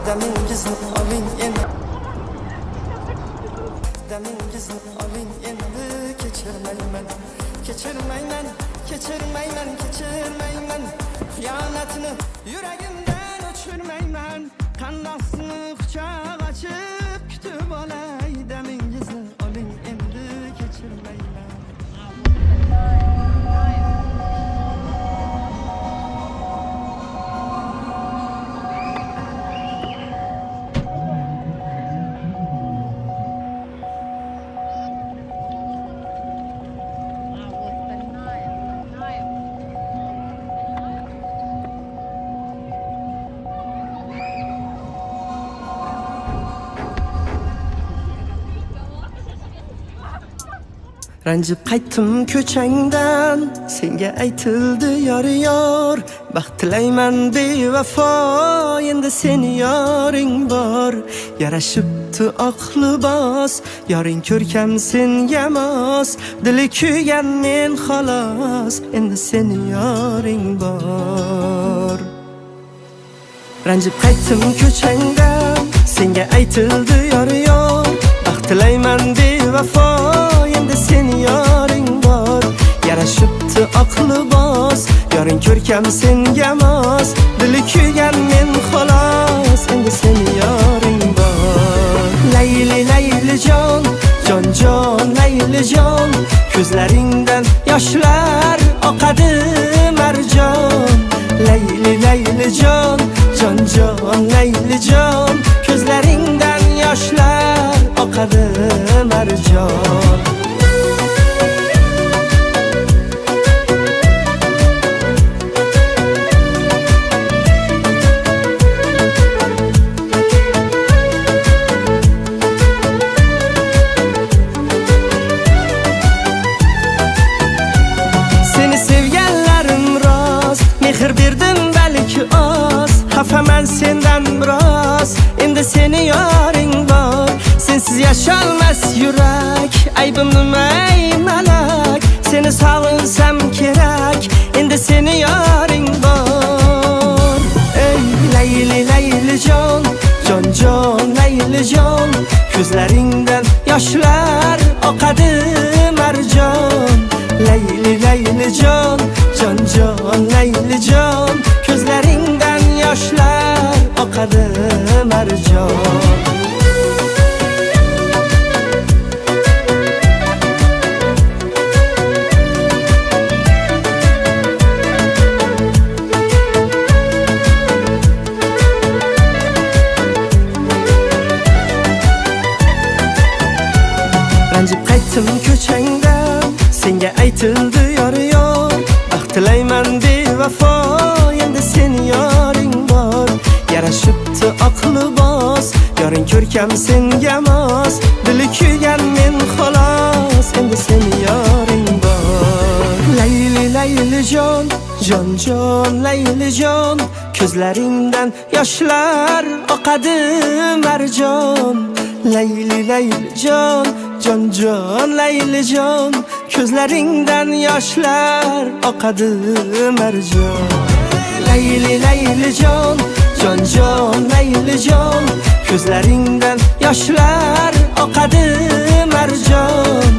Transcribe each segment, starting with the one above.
Demingizni oling endi, demingizni oling endi. Kechirmayman, kechirmayman, kechirmayman, kechirmayman. Xiyonatni yuragimdan o'chirmayman. Qandoqsini quchoq ochib kutib olay. Demingizni oling endi, kechirmayman. Ranjib qaytdim ko'changdan, senga aytildi yor. Baxt tilayman bevafo, endi seni yoring bor. Yarashibdi oq libos, yoring ko'rkam senga mos. Dili kuygan men xolos, endi seni yoring bor. Ranjib qaytdim ko'changdan, senga aytildi yor. Baxt tilayman bevafo, endi seni yoring bor. Yarashibdi oq libos, yoring ko'rkam senga mos. Dili kuygan men xolos, endi seni yoring bor. Layli layli jon, jon jon layli jon, ko'zlaringdan yoshlar oqadi marjon. Layli layli jon, jon jon layli jon, ko'zlaringdan yoshlar oqadi marjon. Seni sevganlarim rost, mehr berdim balki oz. Xafaman sendan biroz, endi seni yoring bor. Sensiz yasholmas yurak, aybim nima ey malak. Seni sog'insam kerak, endi seni yoring bor. Ey layli layli jon, jon jon layli jon, ko'zlaringdan yoshlar oqadi marjon. Layli layli jon, jon jon layli jon, ko'zlaringdan yoshlar oqadi marjon. Ranjib qaytdim ko'changdan, senga aytildi yor. Baxt tilayman bevafo, endi seni yoring bor. Yarashibdi oq libos, yoring ko'rkam senga mos. Dili kuygan men xolos, endi seni yoring bor. Layli layli jon, jon jon layli jon, ko'zlaringdan yoshlar oqadi marjon. Layli layli jon, jon jon layli jon, ko'zlaringdan yoshlar oqadi marjon. Layli layli jon, jon jon layli jon, ko'zlaringdan yoshlar oqadi marjon.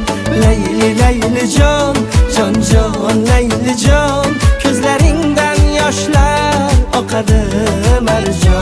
Layli layli jon, jon jon layli jon, ko'zlaringdan yoshlar oqadi marjon.